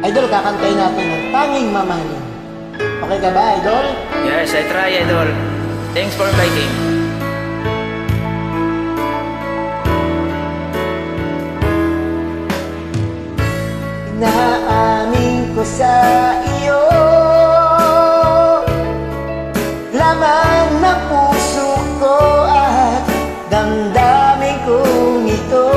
Idol, kakantayin natin ang Tanging Mamahalin. Okay ka ba, Idol? Yes, I try, Idol. Thanks for inviting. Inaamin ko sa iyo laman ng puso ko at damdamin kong ito.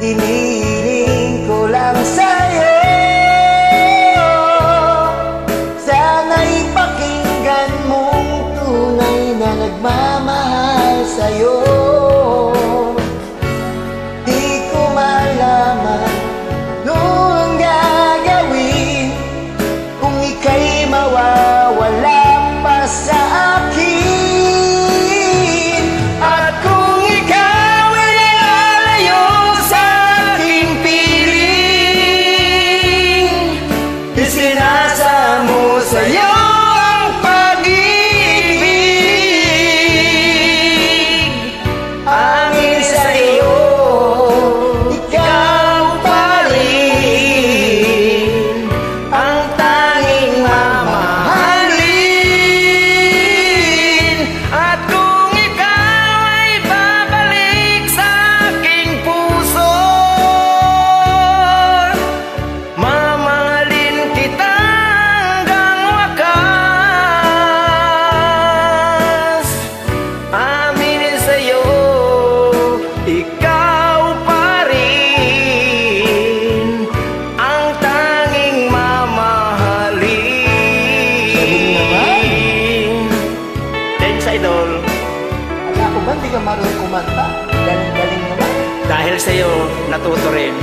Inihiling ko lang sa'yo, sana'y pakinggan mong tunay na nagmamahal sa'yo. Di ko malaman noong gagawin kung ika'y mawawala pa sa akin. At kung ikaw ay lalayo sa aking piling, isinasamo sa'yo ang pag-ibig. Angin sa iyo, ikaw pa rin ang tanging mamahalin. At kung ikaw ay babalik sa aking puso, mamahalin kita hanggang wakas. Aminin sa'yo, ikaw pa rin ang tanging mamahalin. Thanks, Idol. Ala ko ba, hindi ka marunong kumanta? Galing-galing naman. Dahil sa'yo, natuto rin.